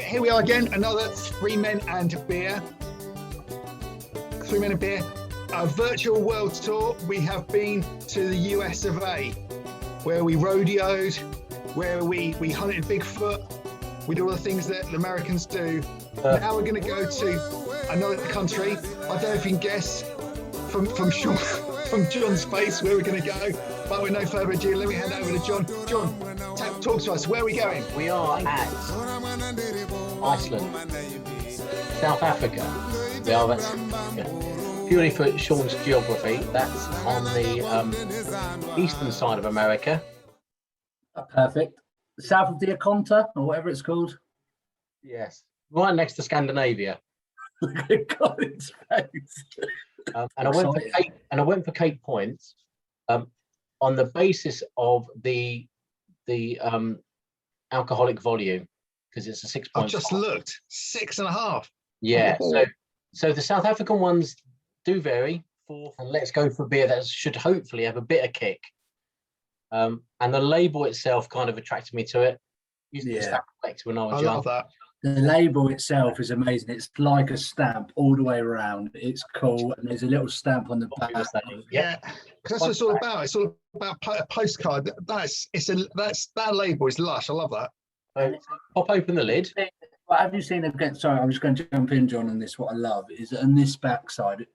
Here we are again, another Three Men and Beer. Three Men and Beer, a virtual world tour. We have been to the US of A, where we rodeoed, where we hunted Bigfoot. We do all the things that the Americans do. Now we're going to go to another country. I don't know if you can guess from Sean, from John's face where we're going to go. But with no further ado, let me hand over to John. John, talk to us. Where are we going? We are at Iceland, South Africa. We are purely for Sean's geography. That's on the eastern side of America. Perfect. South of the Aconta, or whatever it's called. Yes, right next to Scandinavia. God, its face. And I went for Cape Point on the basis of the alcoholic volume, because it's a 6.5. I just looked 6.5. Yeah. Oh. So the South African ones do vary. And let's go for beer that should hopefully have a bitter kick. And the label itself kind of attracted me to it. Used the stamp collector when I was young. I love that. The label itself is amazing. It's like a stamp all the way around. It's cool, and there's a little stamp on the back. Yeah, because that's what it's all about. It's all about a postcard. That label is lush. I love that. So pop open the lid. But have you seen again? Sorry, I'm just going to jump in, John, on this. What I love is on this back side,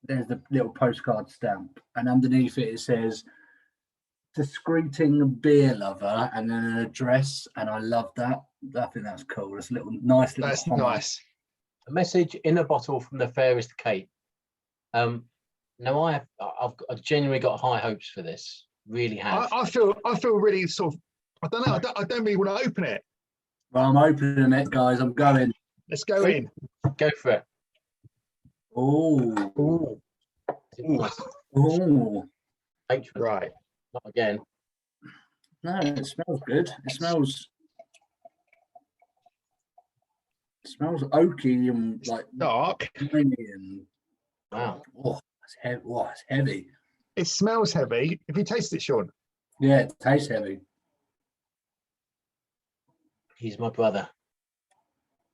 there's the little postcard stamp, and underneath it says "Discreeting beer lover" and then an address, and I love that. I think that's cool. It's a nice little. That's nice. A message in a bottle from the fairest Cape. Now I've genuinely got high hopes for this. Really have. I feel really sort of. I don't know. I don't really want to open it. Well, I'm opening it, guys. I'm going. Let's go in. Go for it. Oh. Oh. Right. Not again. No, it smells good. It smells oaky and like dark. And Wow. Oh, it's heavy. Oh, it's heavy. It smells heavy. If you taste it, Sean. Yeah, it tastes heavy. He's my brother.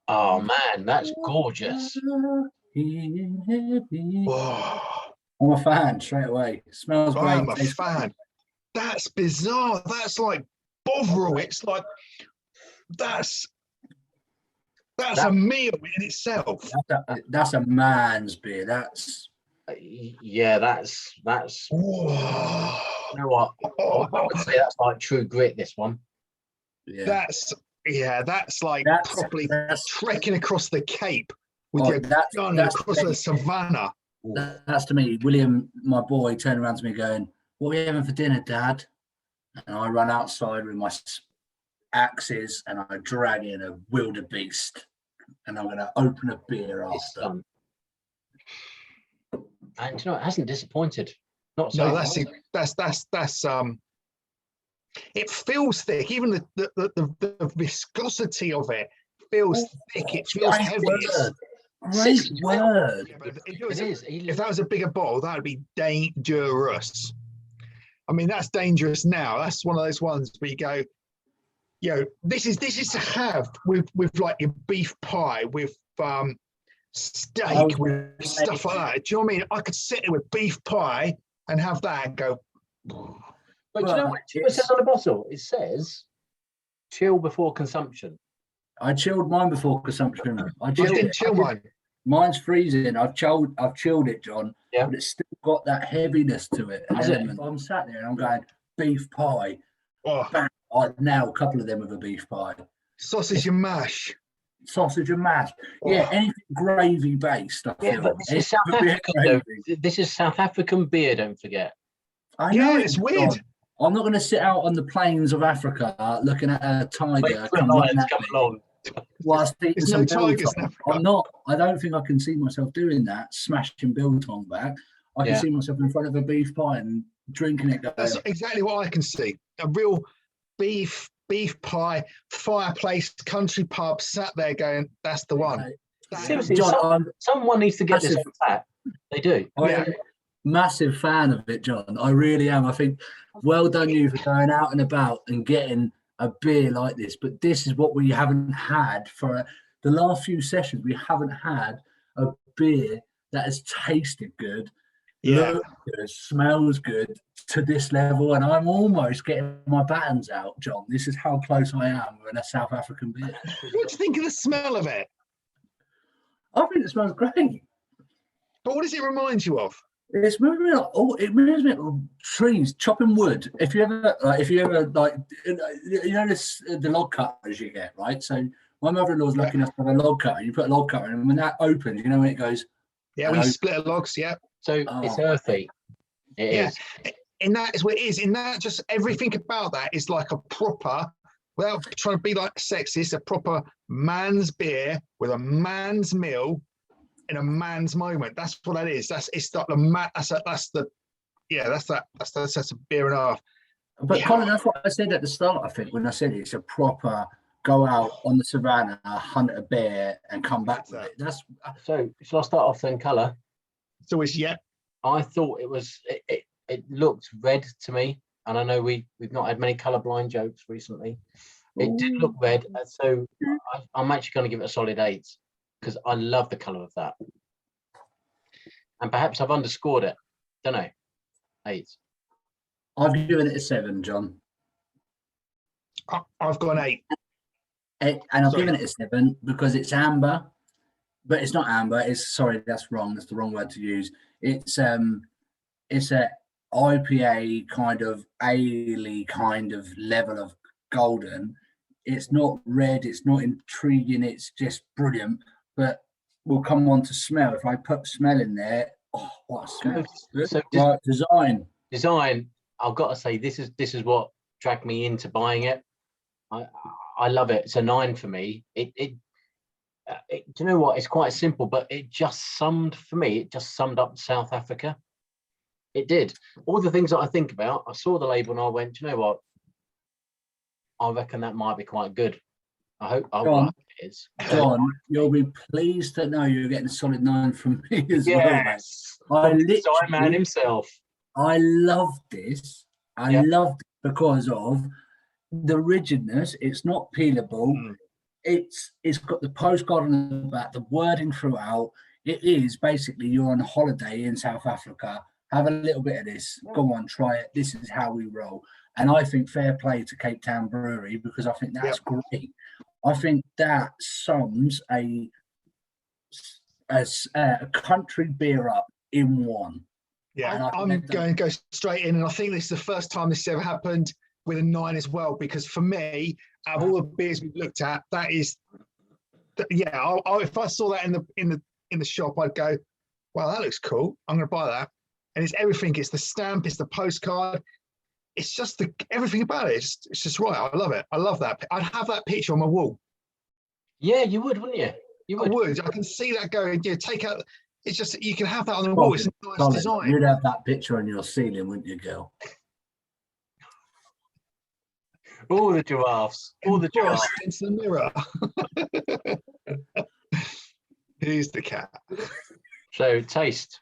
Oh man, that's gorgeous. Whoa. I'm a fan straight away. It smells great. I'm a fan. That's bizarre. That's like Bovril. It's like that's a meal in itself. That's a man's beer. That's Whoa. You know what? I would say that's like True Grit. This one. Yeah. That's like properly trekking across the Cape with your gun across the savannah. That's to me. William, my boy, turned around to me going, "What are we having for dinner, Dad?" And I run outside with my axes and I drag in a wildebeest, and I'm going to open a beer after. And you know, it hasn't disappointed. Not so. No, that's it feels thick. Even the viscosity of it feels thick. It feels heavy. Great word. It is. If that was a bigger bottle, that would be dangerous. I mean, that's dangerous now. That's one of those ones where you go, this is to have with like your beef pie, with steak, with stuff like that. Do you know what I mean? I could sit there with beef pie and have that and go. But do you know what it says on the bottle? It says, "Chill before consumption." I chilled mine before consumption. I didn't chill mine. Mine's freezing. I've chilled it, John. Yeah. But it's still got that heaviness to it. I'm sat there and I'm going, beef pie. Oh. Bang. I nail a couple of them with a beef pie. Sausage and mash. Sausage and mash. Oh. Yeah, anything gravy based. But this is South African. This is South African beer. Don't forget. I know it's weird. John. I'm not going to sit out on the plains of Africa looking at a tiger come along. Whilst eating some tigers. I'm not. I don't think I can see myself doing that. Smashing biltong back. I can see myself in front of a beef pie and drinking it. That's exactly what I can see. A real beef pie, fireplace, country pub, sat there going, "That's the one." Seriously, John, someone needs to get this on tap. They do. Massive fan of it, John. I really am. I think well done you for going out and about and getting a beer like this, but this is what we haven't had for the last few sessions. We haven't had a beer that has tasted good, Yeah. looks good, smells good to this level, and I'm almost getting my battens out, John. This is how close I am with a South African beer. What do you think of the smell of it? I think it smells great. But what does it remind you of? It reminds me of trees chopping wood. If you ever like, you know this the log cutters you get, right? So my mother-in-law's lucky enough to have a log cutter. You put a log cutter in, and when that opens, you know when it goes. Yeah, when you split logs, yeah. So it's earthy. It is. And that is what it is. And that just everything about that is like a proper, without trying to be like sexist, a proper man's beer with a man's meal in a man's moment. That's what that is. That's a beer and a half. But Colin, that's what I said at the start. I think when I said it's a proper go out on the savannah, hunt a bear, and come back with it. That's so. Shall I start off then? Colour. So it's I thought it was. It looked red to me, and I know we've not had many colourblind jokes recently. It did look red, so I'm actually going to give it a solid 8 because I love the colour of that. And perhaps I've underscored it. Don't know. 8. I've given it a 7, John. I've gone 8. And I've given it a 7 because it's amber, but it's not amber. Sorry, that's wrong. That's the wrong word to use. It's a IPA kind of ale kind of level of golden. It's not red. It's not intriguing. It's just brilliant. But we'll come on to smell. If I put smell in there, oh, what a smell! So right, design. I've got to say this is what dragged me into buying it. I love it. It's a 9 for me. Do you know what? It's quite simple, but it just summed up South Africa. It did. All the things that I think about, I saw the label and I went, do you know what? I reckon that might be quite good. I hope it is. John, you'll be pleased to know you're getting a solid 9 from me as well. Yes. Design man himself. I love this. I loved it because of the rigidness. It's not peelable. It's got the postcard on the back, the wording throughout. It is basically you're on holiday in South Africa. Have a little bit of this. Go on, try it. This is how we roll. And I think fair play to Cape Town Brewery because I think that's great. I think that sums a country beer up in one. Yeah, I'm going to go straight in, and I think this is the first time this has ever happened with a 9 as well. Because for me, out of all the beers we've looked at, that is, if I saw that in the shop, I'd go, "Wow, that looks cool. I'm going to buy that." And it's everything. It's the stamp. It's the postcard. It's just everything about it. It's just right. I love it. I love that. I'd have that picture on my wall. Yeah, you would, wouldn't you? You would. I would. I can see that going. Yeah, take out. It's just you can have that on the wall. It's a nice design. You'd have that picture on your ceiling, wouldn't you, girl? All the giraffes. Into the mirror. Who's the cat? So taste.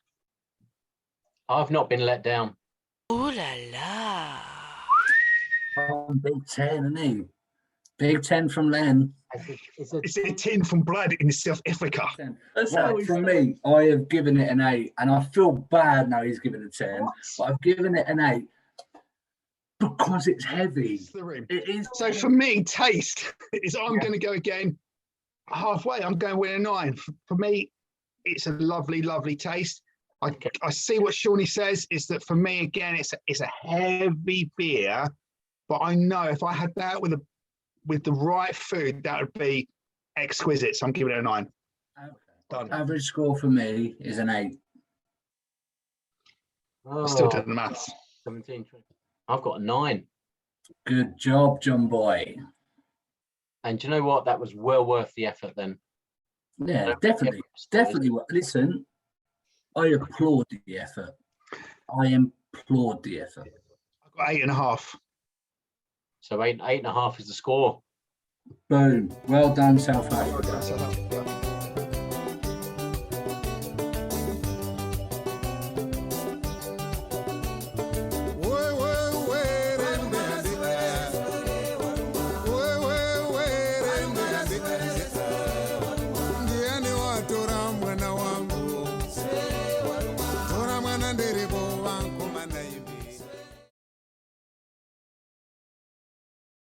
I've not been let down. Ooh la la. Oh, Big 10, isn't he? Big 10 from Len. It's a 10 from Brad in South Africa. Right, from me, I have given it an 8, and I feel bad now he's given it a 10, but I've given it an 8 because it's heavy. It is. So for me, taste is I'm going to go again halfway. I'm going with a 9. For me, it's a lovely, lovely taste. I see what Shawnee says is that for me, again, it's a heavy beer, but I know if I had that with the right food, that would be exquisite. So I'm giving it a 9. Okay. Done. Average score for me is an 8. Oh, Still doing the maths. 17. I've got a 9. Good job, John boy. And do you know what? That was well worth the effort then. Yeah, definitely. Listen, I applaud the effort. I applaud the effort. I've got 8.5. So 8.5 is the score. Boom. Well done, South Africa. Well done, South Africa.